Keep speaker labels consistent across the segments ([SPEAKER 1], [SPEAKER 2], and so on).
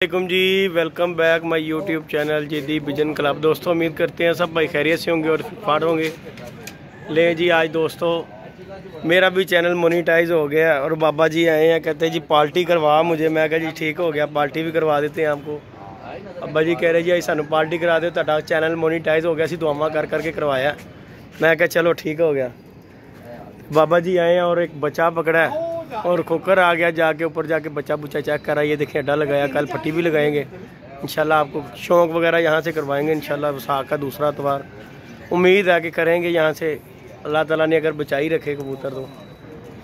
[SPEAKER 1] वालेकुम जी, welcome back my YouTube channel JD vision club. दोस्तों उम्मीद करते हैं सब भाई खैरियत से होंगे और फाट होंगे। ले जी आज दोस्तों मेरा भी चैनल मोनीटाइज हो गया और बाबा जी आए हैं, कहते हैं जी पार्टी करवा मुझे। मैं कहा जी ठीक हो गया, पार्टी भी करवा देते हैं आपको। बाबा जी कह रहे जी सानू पार्टी करा दो, तुहाडा चैनल मोनीटाइज हो गया, सी दुआवां कर करके करवाया। मैं कहा चलो ठीक हो गया। बाबा जी आए हैं और एक बच्चा पकड़ा है और खोकर आ गया, जाके ऊपर जाके बच्चा बुच्चा चेक करा। ये देखिए अड्डा लगाया, कल पट्टी भी लगाएंगे इंशाल्लाह। आपको शौक वगैरह यहाँ से करवाएंगे इंशाल्लाह। विसाख का दूसरा इतवार उम्मीद है कि करेंगे यहाँ से। अल्लाह ताला ने अगर बचाई रखे कबूतर तो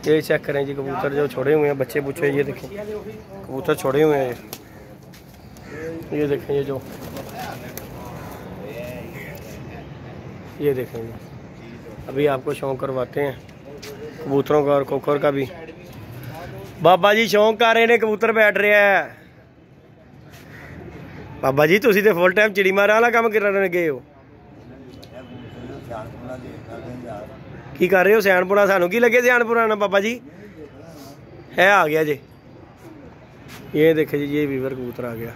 [SPEAKER 1] ये चेक करें जी। कबूतर जो छोड़े हुए हैं बच्चे बुच्चे, ये देखें कबूतर छोड़े हुए हैं। ये देखें ये जो ये देखें जी, अभी आपको शौक करवाते हैं कबूतरों का और खोखर का भी। बाबा जी शौक कर रहे ने, कबूतर बैठ रहे हैं। बाबा जी तुसी तो फुल टाइम चिड़ी मारा वाला काम करने गए हो, की कर रहे हो? सियाणपुरा सानू की लगे सियाणपुरा ना बाबा जी है आ गया जी। ये देखे जी ये वीवर कबूतर आ गया,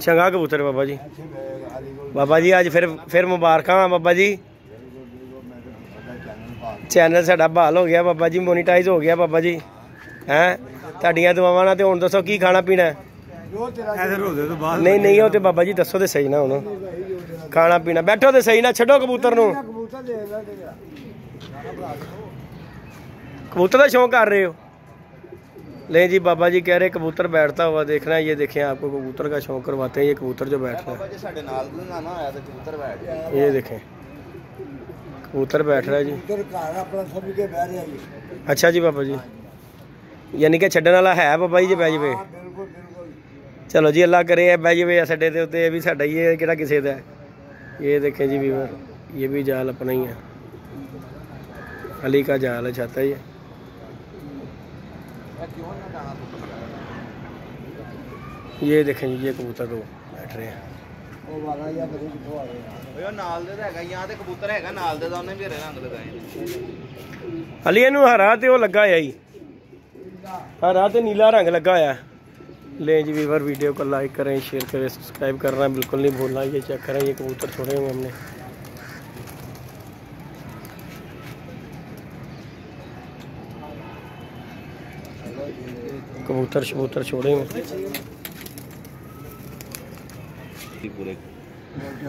[SPEAKER 1] चंगा कबूतर बाबा जी। बाबा जी आज फिर मुबारक बाबा जी, चैनल साडा बहाल हो गया बाबा जी, मोनीटाइज हो गया बाबा जी। हैं तुहाडियां दुआवां नाल ते हुण दसो की खाना पीना है? नहीं नहीं हो तो बाबा जी दसो तो सही ना, हुण खाना पीना बैठो तो सही ना, छड्डो कबूतर नूं। कबूतर का शौक कर रहे हो? नहीं जी बाबा जी कह रहे कबूतर बैठता हुआ देखना है। ये देखें आपको कबूतर का शौक करवाते हैं। ये कबूतर जो बैठ रहा है, ये देखें कबूतर बैठ रहा है जी। अच्छा जी बाबा जी, यानी कि छड्डण वाला है बाबा जी, जे बह जावे। चलो जी अल्लाह करे बह जावे साडे ते उत्ते, भी साडा ही है किहड़ा किसे दा है। ये देखें जी वीवर, ये भी जाल अपना ही है, अली का जाल है, छाता ही है। ये देखें जी ये कबूतर तो बैठ रहे हैं। अली इनू हरा तो लगा है ही, हरा तो नीला रंग लगा है। ले जी वीवर वीडियो को लाइक करें, शेयर करें, सब्सक्राइब करना बिल्कुल नहीं भूलना। ये चेक करें ये कबूतर छोड़े हुए हमने। कबूतर शबूतर छोड़े हुए।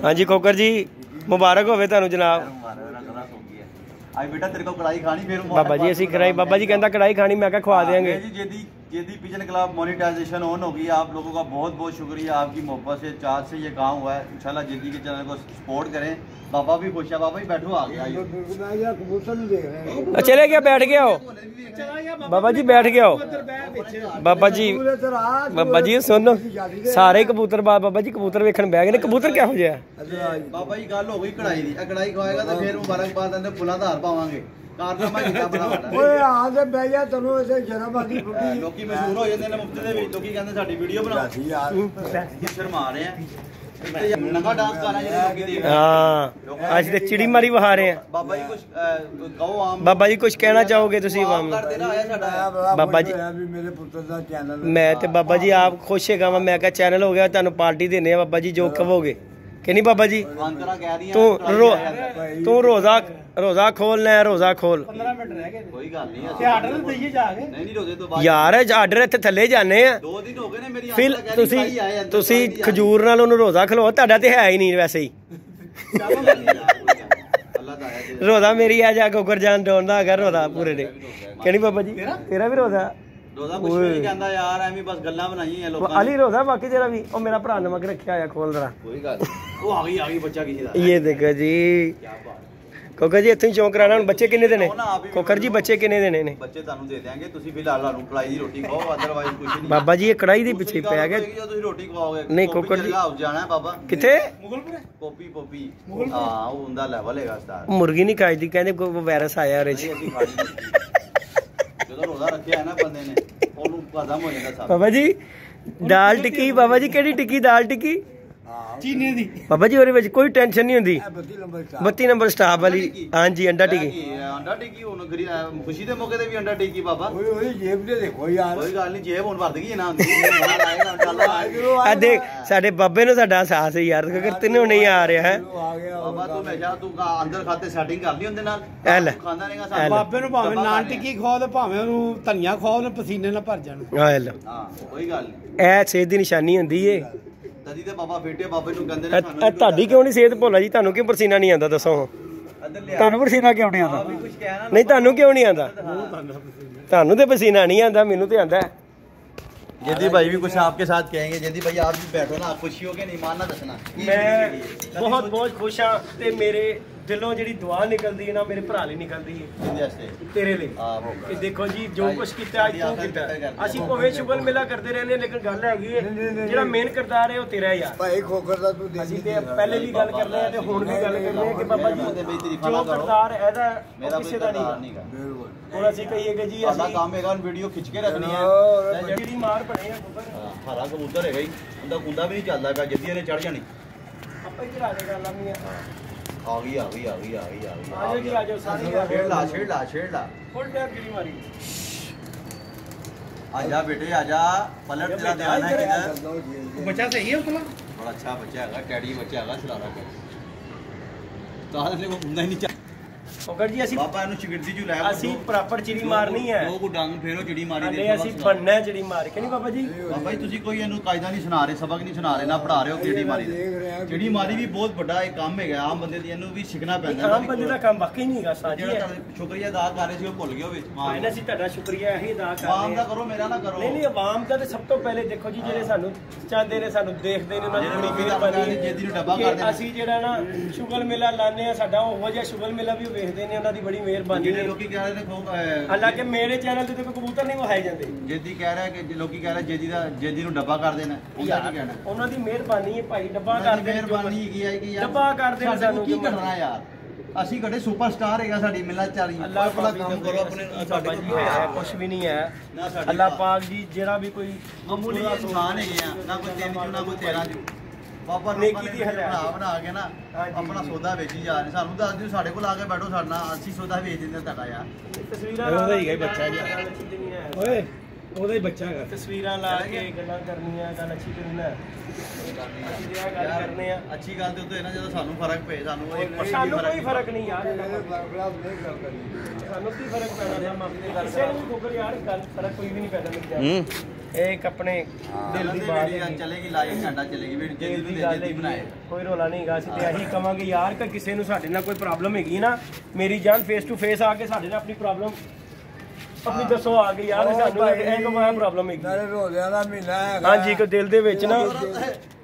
[SPEAKER 1] हाँ जी खोकर जी मुबारक होवे तुहानू जनाब।
[SPEAKER 2] आज बेटा तेरे को कढ़ाई खानी, फिर
[SPEAKER 1] बाबा जी ऐसी कढ़ाई, बाबा जी कहता कढ़ाई खानी, मैं क्या खवा देंगे।
[SPEAKER 2] JD vision club monetization on होगी। आप लोगों का बहुत बहुत शुक्रिया, आपकी मोहब्बत से चार्ज से ये काम हुआ है। इंशाल्लाह जेडी के चैनल को सपोर्ट करें। बाबा भी खुश है, बाबा जी बैठो आ गया।
[SPEAKER 1] चले गया, बैठ गया हो बाबा जी, बैठ गया हो बाबा जी। बाबा जी सुनो सारे कबूतर बाबा जी कबूतर वेखण बह गए। कबूतर क्या हो जाए
[SPEAKER 2] बाबा जी, गल हो गई कढ़ाई दी। कढ़ाई खवाएगा तो फिर मुबारकबाद आंदे फुला धार पावांगे। लोकी मशहूर हो जाते हैं मुफ्त दे विच, लोकी कहंदे साडी वीडियो बना, शर्मा रहे हैं। नंगा डांस कर रहे हैं लोकी देख। हां
[SPEAKER 1] आज ते चिड़ी मारी वहा रहे हैं।
[SPEAKER 2] बाबा जी कुछ कहो आम,
[SPEAKER 1] बाबा जी कुछ कहना चाहोगे तुसी आवाम
[SPEAKER 2] कर देना आया साडा
[SPEAKER 1] बाबा जी?
[SPEAKER 2] मेरे पुत्र दा चैनल
[SPEAKER 1] मैं ते बाबा जी आप खुश है गावा। मैं क्या चैनल हो गया, तुहानू पार्टी देने आ बाबा जी, जो कहोगे कि नहीं बाबा जी? तू रोजा खोलना है, रोजा खोल।
[SPEAKER 2] 15 मिनट रह गए, कोई गल नहीं है। आर्डर दईए जाके नहीं रोजे तो बाद
[SPEAKER 1] यार आर्डर इत्थे थल्ले जाने आ।
[SPEAKER 2] 2 दिन हो गए ने मेरी
[SPEAKER 1] फिर तुसी खजूर नाल ओनू रोजा खलो, तुहाडा ते है ही नहीं वैसे ही। रोजा मेरी आ जा गोगर जान डोन दा अगर रोजा पूरे ने कि नहीं बाबा जी? तेरा भी रोजा?
[SPEAKER 2] रोजा कुछ नहीं कहंदा यार, एवें बस गल्लां बनाई है लोकां ने।
[SPEAKER 1] अली रोजा बाकी तेरा भी? ओ मेरा भरा नमक रखया आया, खोल जरा।
[SPEAKER 2] कोई गल ओ आ गई बच्चा किसी दा।
[SPEAKER 1] ये देखो जी कोकर जी इत्थे चौंक कराना। हुण बच्चे किन्ने देने कोकर जी? बच्चे किन्ने देने ने?
[SPEAKER 2] बच्चे तुहानू दे देंगे, तुसी फिलहाल आलू कढ़ाई दी रोटी खाओ, अदरवाइज कुछ नहीं।
[SPEAKER 1] बाबा जी ये कढ़ाई दी पीछे पै गया।
[SPEAKER 2] जो तुसी रोटी खवाओगे
[SPEAKER 1] नहीं कोकर जी
[SPEAKER 2] हाउस जाना है बाबा।
[SPEAKER 1] किथे?
[SPEAKER 2] मुगलपुर पोपी पोपी हां वो उंदा लेवल हैगा स्टार।
[SPEAKER 1] मुर्गी नहीं खाई दी, कहंदे कोई वायरस आया रे जी।
[SPEAKER 2] ਜਦੋਂ ਰੋਜ਼ਾ ਰੱਖਿਆ ਹੈ ਨਾ ਬੰਦੇ ਨੇ ਉਹਨੂੰ ਖਤਮ ਹੋ ਜਾਂਦਾ ਸਭ।
[SPEAKER 1] बाबा जी दाल टिक्की बाबा जी केड़ी टिक्की? दाल टिक्की
[SPEAKER 3] चीनी दी
[SPEAKER 1] बाबा जी ਉਹਦੇ ਵਿੱਚ ਕੋਈ ਟੈਨਸ਼ਨ ਨਹੀਂ ਹੁੰਦੀ 32 ਨੰਬਰ ਸਟਾਫ ਵਾਲੀ ਹਾਂਜੀ ਅੰਡਾ ਟਿੱਕੀ
[SPEAKER 2] ਅੰਡਾ ਟਿੱਕੀ ਹੁਣ ਖੁਸ਼ੀ ਦੇ ਮੌਕੇ ਤੇ ਵੀ ਅੰਡਾ ਟਿੱਕੀ ਬਾਬਾ
[SPEAKER 3] ओए जेब दे देखो यार
[SPEAKER 2] ਕੋਈ ਗੱਲ ਨਹੀਂ ਜੇਬ ਹੁਣ ਭਰ ਗਈ ਨਾ
[SPEAKER 1] ਆ ਦੇਖ ਸਾਡੇ ਬਾਬੇ ਨੂੰ ਸਾਡਾ ਅਹਿਸਾਸ ਹੈ ਯਾਰ ਕਿ ਤੈਨੂੰ ਨਹੀਂ ਆ ਰਿਹਾ ਹੈ
[SPEAKER 3] आ गया
[SPEAKER 2] ਬਾਬਾ ਤੂੰ ਹਮੇਸ਼ਾ ਤੂੰ ਅੰਦਰ ਖਾਤੇ ਸੈਟਿੰਗ ਕਰ ਲਈ ਉਹਦੇ ਨਾਲ
[SPEAKER 1] ਐ ਲੈ
[SPEAKER 2] ਖਾਂਦਾ ਨਹੀਂਗਾ
[SPEAKER 1] ਐ ਲੈ।
[SPEAKER 3] ਬਾਬੇ ਨੂੰ ਭਾਵੇਂ ਨਾਨ ਟਿੱਕੀ ਖਵਾਓ ਤੇ ਭਾਵੇਂ ਉਹਨੂੰ ਧਨੀਆ ਖਵਾਓ ਨੇ ਪਸੀਨੇ ਨਾਲ ਭਰ ਜਾਣ
[SPEAKER 1] ਆ ਲੈ
[SPEAKER 2] ਹਾਂ ਕੋਈ ਗੱਲ ਨਹੀਂ
[SPEAKER 1] ਇਹ ਸਿਹਤ ਦੀ ਨਿਸ਼ਾਨੀ ਹੁੰਦੀ ਏ
[SPEAKER 2] ਤਦੀ ਤੇ ਬਾਬਾ ਬੇਟੇ ਬਾਬੇ ਨੂੰ ਕਹਿੰਦੇ ਨੇ
[SPEAKER 1] ਇਹ ਤੁਹਾਡੀ ਕਿਉਂ ਨਹੀਂ ਸਿਹਤ ਭੋਲਾ ਜੀ ਤੁਹਾਨੂੰ ਕਿਉਂ ਪਸੀਨਾ ਨਹੀਂ ਆਉਂਦਾ ਦੱਸੋ
[SPEAKER 2] ਅੰਦਰ ਲਿਆ
[SPEAKER 1] ਤੁਹਾਨੂੰ ਪਸੀਨਾ ਕਿਉਂ ਨਹੀਂ ਆਉਂਦਾ
[SPEAKER 2] ਵੀ ਕੁਝ ਕਹਿਣਾ
[SPEAKER 1] ਨਹੀਂ ਤੁਹਾਨੂੰ ਕਿਉਂ ਨਹੀਂ ਆਉਂਦਾ ਤੁਹਾਨੂੰ ਤੇ ਪਸੀਨਾ ਨਹੀਂ ਆਉਂਦਾ ਮੈਨੂੰ ਤੇ ਆਉਂਦਾ
[SPEAKER 2] जयदीप भाई भी कुछ आपके साथ कहेंगे जयदीप भाई आप भी बैठो ना आप खुशी हो के नहीं मानना दसना
[SPEAKER 1] मैं बहुत बहुत खुश हाँ ते मेरे दिलों ਜਿਹੜੀ ਦੁਆ ਨਿਕਲਦੀ ਹੈ ਨਾ ਮੇਰੇ ਭਰਾ ਲਈ ਨਿਕਲਦੀ ਹੈ ਤੇਰੇ ਲਈ ਕਿ ਦੇਖੋ ਜੀ ਜੋ ਕੁਝ ਕੀਤਾ ਅੱਜ ਤੂੰ ਕੀਤਾ ਅਸੀਂ ਭਾਵੇਂ ਸ਼ੁਗਲ ਮੇਲਾ ਕਰਦੇ ਰਹਿੰਦੇ ਲੇਕਿਨ ਗੱਲ ਹੈਗੀ ਹੈ ਜਿਹੜਾ ਮੇਨ ਕਰਤਾਰ ਹੈ ਉਹ ਤੇਰਾ ਹੈ ਯਾਰ
[SPEAKER 3] ਭਾਈ ਖੋਖਰ ਦਾ ਤੂੰ
[SPEAKER 1] ਅਸੀਂ ਤੇ ਪਹਿਲੇ ਵੀ ਗੱਲ ਕਰ ਰਹੇ ਹਾਂ ਤੇ ਹੁਣ ਵੀ ਗੱਲ ਕਰ ਰਹੇ ਹਾਂ ਕਿ ਬਾਬਾ ਜੀ ਜੋ ਕਰਤਾਰ ਇਹਦਾ
[SPEAKER 2] मेरा
[SPEAKER 1] ਕਿਸੇ ਦਾ ਨਹੀਂ
[SPEAKER 3] ਬਿਲਕੁਲ
[SPEAKER 1] ਹੁਣ ਅਸੀਂ ਕਹੀਏ ਕਿ ਜੀ
[SPEAKER 2] ਸਾਡਾ
[SPEAKER 1] ਅਸੀਂ
[SPEAKER 2] ਕੰਮ ਹੈਗਾ ਵੀਡੀਓ ਖਿੱਚ ਕੇ ਰੱਖਣੀ ਹੈ
[SPEAKER 1] ਜਿਹੜੀ ਮਾਰ ਪੜੇ ਆ ਗੁੱਬਰ
[SPEAKER 2] ਹਰਾ ਕਬੂਤਰ ਹੈਗਾ ਹੀ ਉਹਦਾ ਕੁੰਦਾ ਵੀ ਨਹੀਂ ਚੱਲਦਾ ਹੈਗਾ ਜੱਦੀਆਂ ਨੇ ਚੜ ਜਾਣੀ
[SPEAKER 1] ਆਪਾਂ ਹੀ ਚਲਾ ਦੇ ਗੱਲ ਆਮੀ ਆ
[SPEAKER 2] ਆ ਗਈ ਆ ਗਈ ਆ ਗਈ ਆ ਗਈ ਆ ਗਈ
[SPEAKER 1] ਆਜੋ ਜੀ ਆਜੋ ਸਾਰੀ
[SPEAKER 2] ਛੇੜ ਲਾ
[SPEAKER 1] ਫੁੱਲ ਟੈਪ ਗਿਰੀ ਮਾਰੀ
[SPEAKER 2] आजा बेटे आजा पलट तेरा ध्यान है किधर
[SPEAKER 3] बच्चा सही है उसका
[SPEAKER 2] बड़ा अच्छा बच्चा है टैडी बच्चा है छुड़ा कर तो आज को घूमना ही नहीं चाहिए
[SPEAKER 1] ओकर जी ਅਸੀਂ
[SPEAKER 2] बाबा ਇਹਨੂੰ ਚਿਗੜਦੀ ਜੂ ਲੈ
[SPEAKER 1] ਅਸੀਂ ਪ੍ਰੋਪਰ ਚਿੜੀ ਮਾਰਨੀ ਹੈ
[SPEAKER 2] ਲੋਕ ਡੰਗ ਫੇਰੋ ਚਿੜੀ ਮਾਰੀ ਦੇ
[SPEAKER 1] ਨਹੀਂ ਅਸੀਂ ਬੰਨਣਾ ਚਿੜੀ ਮਾਰ ਕੇ ਨਹੀਂ ਬਾਬਾ ਜੀ
[SPEAKER 2] ਬਾਬਾ ਜੀ ਤੁਸੀਂ ਕੋਈ ਇਹਨੂੰ ਕਾਇਦਾ ਨਹੀਂ ਸੁਣਾ ਰਹੇ ਸਬਕ ਨਹੀਂ ਸੁਣਾ ਰਹੇ ਨਾ ਪੜਾ ਰਹੇ ਹੋ ਚਿੜੀ ਮਾਰੀ ਦੇ ਚਿੜੀ ਮਾਰੀ ਵੀ ਬਹੁਤ ਵੱਡਾ ਇੱਕ ਕੰਮ ਹੈਗਾ ਆਮ ਬੰਦੇ ਦੀ ਇਹਨੂੰ ਵੀ ਸਿੱਖਣਾ ਪੈਂਦਾ
[SPEAKER 1] ਆਮ ਬੰਦੇ ਦਾ ਕੰਮ ਵਾਕਈ ਨਹੀਂ ਹੈਗਾ ਸਾਜੀ
[SPEAKER 2] ਜਿਹੜਾ ਸ਼ੁਕਰੀਆ ਅਦਾ ਕਰ ਰਹੇ ਸੀ ਉਹ ਭੁੱਲ ਗਏ ਵਿੱਚ
[SPEAKER 1] ਇਹਨਾਂ ਅਸੀਂ ਤੁਹਾਡਾ ਸ਼ੁਕਰੀਆ ਇਹੀ ਅਦਾ ਕਰ
[SPEAKER 2] ਆਵਾਮ
[SPEAKER 1] ਰਹੇ
[SPEAKER 2] ਦਾ
[SPEAKER 1] ਹਾਂ
[SPEAKER 2] ਕਰੋ ਮੇਰਾ ਨਾ ਕਰੋ
[SPEAKER 1] ਨਹੀਂ ਨਹੀਂ ਆਵਾਮ ਦਾ ਤੇ ਸਭ ਤੋਂ ਪਹਿਲੇ ਦੇਖੋ ਜੀ ਜਿਹੜੇ ਸਾਨੂੰ ਚਾਹੁੰਦੇ ਨੇ ਸਾਨੂੰ ਦੇਖਦੇ ਨੇ ਉਹਨਾਂ ਦੀ ਬੜੀ ਮਿਹਰਬਾਨੀ
[SPEAKER 2] ਜੇਦੀ ਨੂੰ ਡੱਬਾ ਕਰ ਦੇਣਾ
[SPEAKER 1] ਅਸੀਂ ਜਿਹੜਾ ਨਾ ਸ਼ੁਗਲ ਮੇਲਾ ਲਾਣੇ ਆ ਸਾਡਾ ਉਹੋ ਜਿਹਾ ਸ਼ੁਗਲ ਮੇਲਾ ਵੀ ਵੇਖਦੇ ਨੇ ਉਹਨਾਂ ਦੀ ਬੜੀ ਮਿਹਰਬਾਨੀ
[SPEAKER 2] ਜਿਹੜੇ
[SPEAKER 1] ਹੈ
[SPEAKER 2] ਲੋਕੀ ਕਹਿ ਰਹੇ ਨੇ
[SPEAKER 1] ਹਾਲਾਂਕਿ ਮੇਰੇ ਚੈਨਲ ਤੇ ਕੋਈ ਕਬੂਤਰ ਨਹੀਂ ਵਿਖਾਏ ਜਾਂਦੇ
[SPEAKER 2] ਜੇਦੀ ਕਹਿ ਰਿਹਾ ਕਿ ਲੋਕੀ ਕਹਿ ਰਹੇ ਜੇਦੀ ਨੂੰ ਡੱਬਾ ਕਰ ਦੇਣਾ ਉਹਦਾ ਕੀ ਕਹਿਣਾ
[SPEAKER 1] ਉਹਨਾਂ ਦੀ ਮਿਹਰਬਾਨੀ ਹੈ ਭਾਈ ਡੱਬਾ
[SPEAKER 2] ਉਹਨਾਂ
[SPEAKER 1] ਕਰ
[SPEAKER 2] ਦੀ
[SPEAKER 1] ਦੇ
[SPEAKER 2] ਮਿਹਰਬਾਨੀ ਹੈਗੀ ਹੈ ਕਿ ਯਾਰ
[SPEAKER 1] ਡੱਬਾ ਕਰ ਦੇਣ ਸਾਨੂੰ
[SPEAKER 2] ਕੀ ਕਰਨਾ ਯਾਰ ਅਸੀਂ ਘੜੇ ਸੁਪਰਸਟਾਰ ਹੈਗਾ ਸਾਡੀ ਮਿਲਤ ਚਾਲੀ
[SPEAKER 1] ਅੱਲਾਹ
[SPEAKER 2] ਆਪਣਾ ਕੰਮ ਕਰੋ ਆਪਣੇ ਸਾਡੇ ਕੋਲ
[SPEAKER 1] ਹੈ ਕੁਝ ਵੀ ਨਹੀਂ ਹੈ
[SPEAKER 2] ਨਾ ਸਾਡੇ
[SPEAKER 1] ਅੱਲਾਹ ਪਾਕ ਜੀ ਜਿਹੜਾ ਵੀ ਕੋਈ
[SPEAKER 2] ਮਾਮੂਲੀ ਇਨਸਾਨ ਹੈਗੇ ਆ ਨਾ ਕੋਈ 3 ਨਾ ਕੋਈ 13 ਚ ਬਾਬਾ
[SPEAKER 1] ਨੇਕੀ ਦੀ ਹਦਾਇਤ
[SPEAKER 2] ਬਣਾ ਕੇ ਨਾ ਆਪਣਾ ਸੌਦਾ ਵੇਚੀ ਜਾ ਰਹੇ ਸਾਨੂੰ ਦੱਸ ਦਿਓ ਸਾਡੇ ਕੋਲ ਆ ਕੇ ਬੈਠੋ ਸਾਡਾ ਅਸੀਂ ਸੌਦਾ ਵੇਚ ਦਿੰਦੇ ਤੁਹਾਡਾ ਯਾਰ
[SPEAKER 1] ਤਸਵੀਰਾਂ
[SPEAKER 3] ਉਹਦਾ ਹੀ ਹੈ ਬੱਚਾ ਜੀ ਓਏ ਉਹਦਾ ਹੀ ਬੱਚਾ ਹੈਗਾ
[SPEAKER 1] ਤਸਵੀਰਾਂ ਲਾ ਕੇ ਗੱਲਾਂ ਕਰਨੀਆਂ ਗੱਲ ਅੱਛੀ ਕਰਨਾ ਅਸੀਂ ਜਿਹੜਾ ਗੱਲ ਕਰਨੇ ਆ
[SPEAKER 2] ਅੱਛੀ ਗੱਲ ਤੇ ਉੱਤੇ ਨਾ ਜਦੋਂ ਸਾਨੂੰ ਫਰਕ ਪਏ ਸਾਨੂੰ 1%
[SPEAKER 1] ਸਾਨੂੰ ਕੋਈ ਫਰਕ ਨਹੀਂ ਯਾਰ
[SPEAKER 3] ਖਿਲਾਫ ਨਹੀਂ ਗੱਲ ਕਰਨੀ
[SPEAKER 1] ਸਾਨੂੰ ਕੀ ਫਰਕ ਪੈਣਾ ਕਿਸੇ ਨੂੰ ਵੀ ਖੋਗਰ ਯਾਰ ਗੱਲ ਫਰਕ ਕੋਈ ਵੀ ਨਹੀਂ ਪੈਦਾ ਮੇਰੇ ਇਹ ਇੱਕ ਆਪਣੇ ਦਿਲ ਦੀ ਬਾਤ ਹੈ
[SPEAKER 2] ਚਲੇਗੀ ਲਾਈਵ ਘੰਟਾ ਚਲੇਗੀ ਵੀ ਜੇ
[SPEAKER 1] ਦੀ ਗੱਲ ਬਣਾਏ ਕੋਈ ਰੋਲਾ ਨਹੀਂ ਹੈਗਾ ਅਸੀਂ ਤੇ ਇਹੀ ਕਵਾਂਗੇ ਯਾਰ ਕਿ ਕਿਸੇ ਨੂੰ ਸਾਡੇ ਨਾਲ ਕੋਈ ਪ੍ਰੋਬਲਮ ਹੈਗੀ ਨਾ ਮੇਰੀ ਜਾਨ ਫੇਸ ਟੂ ਫੇਸ ਆ ਕੇ ਸਾਡੇ ਨਾਲ ਆਪਣੀ ਪ੍ਰੋਬਲਮ ਆਪਣੀ ਦੱਸੋ ਆ ਗਈ ਯਾਰ ਸਾਨੂੰ ਇਹ ਕੋਈ ਪ੍ਰੋਬਲਮ ਹੈਗੀ
[SPEAKER 3] ਨਾਲੇ ਰੋਜ਼ਿਆਂ ਦਾ ਮਹੀਨਾ ਹੈਗਾ
[SPEAKER 1] ਹਾਂਜੀ ਕੋ ਦਿਲ ਦੇ ਵਿੱਚ ਨਾ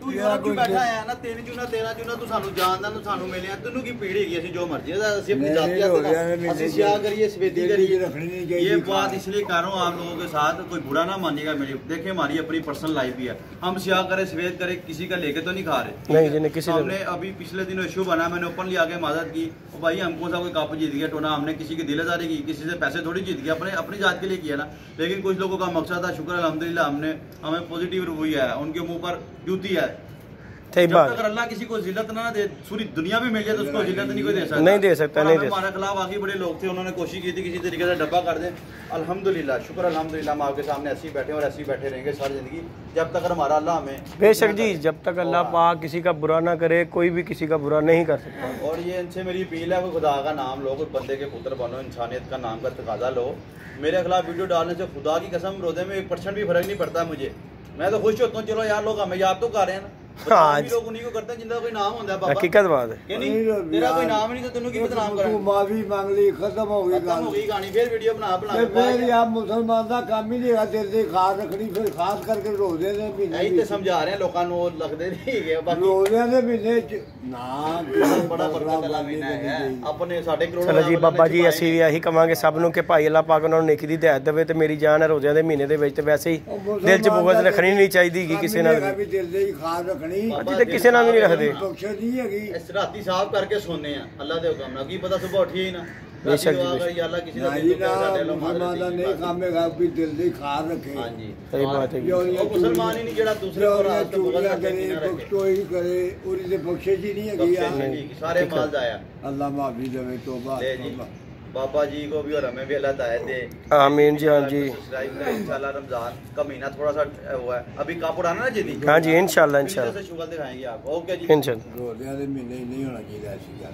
[SPEAKER 2] ਤੂੰ ਯੂਰਪ ਚ ਬੈਠਾ ਆ ਨਾ 3 ਜੂਨਾ 13 ਜੂਨਾ ਤੂੰ ਸਾਨੂੰ ਜਾਣਦਾ ਤੂੰ ਸਾਨੂੰ ਮਿਲਿਆ ਤੈਨੂੰ ਕੀ ਪੀੜ ਹੈਗੀ ਅਸੀਂ ਜੋ ਮਰਜ਼ੀ ਅਸੀਂ अपनी जाति ਅਸੀਂ ਸਿਆਹ ਕਰੀਏ ਸਵੇਦੀ ਕਰੀਏ
[SPEAKER 3] रखनी नहीं चाहिए
[SPEAKER 2] ये बात इसलिए कर रहा हूँ आप लोगों के साथ कोई बुरा ना मानिएगा मेरी देखिए हमारी अपनी पर्सनल लाइफ भी है हम सियाह करे सफेद करे किसी का लेके तो नहीं खा रहे
[SPEAKER 1] नहीं जिन्हें किसी
[SPEAKER 2] हमने अभी पिछले दिनों इशू बना मैंने ओपनली आके मदद की और भाई हमको सा कोई कप जीत गया टोना हमने किसी की दिलेदारी की किसी से पैसे थोड़ी जीत गया अपने अपनी जात के लिए किया ना लेकिन कुछ लोगों का मकसद था शुक्र अल्हम्दुलिल्लाह हमने हमें पॉजिटिव रवैया है उनके मुंह पर जूती है जब तक अल्लाह किसी को जिल्लत ना दे पूरी दुनिया भी मिल जाए तो उसको जिल्लत नहीं कोई दे सकता
[SPEAKER 1] नहीं दे सकता नहीं दे
[SPEAKER 2] हमारे खिलाफ बाकी बड़े लोग थे उन्होंने कोशिश की थी किसी तरीके से डब्बा कर दें अल्हम्दुलिल्लाह शुक्र अल्हम्दुलिल्लाह हम आपके सामने ऐसे ही बैठे और ऐसे ही बैठे रहेंगे सारी जिंदगी जब तक हमारा अल्लाह हमें
[SPEAKER 1] बेशक जी जब तक अल्लाह पाक किसी का बुरा ना करे कोई भी किसी का बुरा नहीं कर सकता
[SPEAKER 2] और ये इनसे मेरी अपील है कि खुदा का नाम लो कोई बंदे के पुत्र बनो इंसानियत का नाम का तकाजा लो मेरे खिलाफ वीडियो डालने से खुदा की कसम रोजे में 1% भी फर्क नहीं पड़ता मुझे मैं तो खुश होता हूँ चलो यार लोग हमें याद तो कर रहे हैं ना
[SPEAKER 1] हाँ
[SPEAKER 2] लोग उन्हीं को करते हैं जिनका कोई नाम होता है बाबा
[SPEAKER 1] हकीकत बात है
[SPEAKER 2] ये नहीं तेरा कोई नाम ही नहीं तो तेनू की बदनाम करें
[SPEAKER 3] तू माफी मांग ली खत्म हो गई
[SPEAKER 2] खत्म हो गई कहानी फिर वीडियो बना बना
[SPEAKER 3] ਤੇ ਫਿਰ ਯਾ ਮੁਸਲਮਾਨ ਦਾ ਕੰਮ ਹੀ ਨਹੀਂ ਹੈਗਾ ਦਿਲ ਦੀ ਖਾਸ ਰੱਖਣੀ ਫਿਰ ਖਾਸ ਕਰਕੇ ਰੋਜ਼ੇ ਦੇ
[SPEAKER 2] ਇਹੀ
[SPEAKER 3] ਮਹੀਨੇ
[SPEAKER 2] ਤੇ ਸਮਝਾ ਰਹੇ ਲੋਕਾਂ ਨੂੰ ਉਹ ਲੱਗਦੇ ਨਹੀਂ ਹੈਗੇ ਬਾਕੀ
[SPEAKER 3] ਰੋਜ਼ਿਆਂ ਦੇ ਮਹੀਨੇ ਚ ਨਾ
[SPEAKER 2] ਬੜਾ ਬਰਕਤ ਵਾਲਾ ਮਹੀਨਾ ਹੈ ਆਪਣੇ ਸਾਡੇ ਕਰੋੜਾਂ
[SPEAKER 1] ਚਲੋ ਜੀ ਬਾਬਾ ਜੀ ਅਸੀਂ ਵੀ ਇਹੀ ਕਵਾਂਗੇ ਸਭ ਨੂੰ ਕਿ ਭਾਈ ਅੱਲਾਹ ਪਾਕ ਉਹਨਾਂ ਨੂੰ ਨੇਕੀ ਦੀ ਹਦਾਇਤ ਦੇਵੇ ਤੇ ਮੇਰੀ ਜਾਨ ਹੈ ਰੋਜ਼ਿਆਂ ਦੇ ਮਹੀਨੇ ਦੇ ਵਿੱਚ ਤੇ ਵੈਸੇ ਹੀ ਦਿਲ 'ਚ ਬੁਗਜ਼ ਰੱਖਣੀ ਨਹੀਂ ਚਾਹੀਦੀ ਕਿ ਕਿਸੇ ਨਾਲ
[SPEAKER 3] ਵੀ ਦਿਲ ਦੀ ਖਾਸ ਰੱਖਣੀ
[SPEAKER 1] ਅਸੀਂ ਤੇ ਕਿਸੇ ਨਾਲ ਵੀ ਨਹੀਂ ਰੱਖਦੇ
[SPEAKER 3] ਬਖਸ਼ ਨਹੀਂ ਹੈਗੀ
[SPEAKER 2] ਇਸ ਰਾਤੀ ਸਾਫ ਕਰਕੇ ਸੋਨੇ ਆ ਅੱਲਾ ਦੇ ਹੁਕਮ ਨਾਲ ਕੀ ਪਤਾ ਸਵੇਰ ਉੱਠੀਏ ਹੀ ਨਾ
[SPEAKER 1] बेशक जी,
[SPEAKER 2] अगर ये अल्लाह किसी
[SPEAKER 3] ना
[SPEAKER 2] ने
[SPEAKER 3] जी
[SPEAKER 2] दिल
[SPEAKER 3] ना
[SPEAKER 2] का दिल
[SPEAKER 3] मुसलमान दा नहीं काम है भी दिल दी खार रखे
[SPEAKER 2] हां जी
[SPEAKER 1] सही बात है।
[SPEAKER 2] और मुसलमान ही नहीं जेड़ा दूसरे
[SPEAKER 3] जो
[SPEAKER 2] को
[SPEAKER 3] ये
[SPEAKER 2] रात को
[SPEAKER 3] चूड़ियां
[SPEAKER 2] बगल
[SPEAKER 3] करे
[SPEAKER 2] रखे
[SPEAKER 3] बख्शोई करे और इसे बख्शिश ही नहीं है गया
[SPEAKER 2] सारे माल जाया।
[SPEAKER 3] अल्लाह माफी देवे तौबा
[SPEAKER 2] ले जी बाबा जी को भी और हमें भी अल्लाह तायद दे।
[SPEAKER 1] आमीन जी। हाँ जी,
[SPEAKER 2] सब्सक्राइब करें इंशाल्लाह। रमजान का महीना थोड़ा सा हुआ है, अभी कापड़ आना ना जी।
[SPEAKER 1] हाँ जी, इंशाल्लाह
[SPEAKER 2] से शुगर दिखाएंगे आपको। ओके जी,
[SPEAKER 1] इंशाल्लाह।
[SPEAKER 3] रोज़े दे महीने नहीं होना चाहिए ऐसी गल।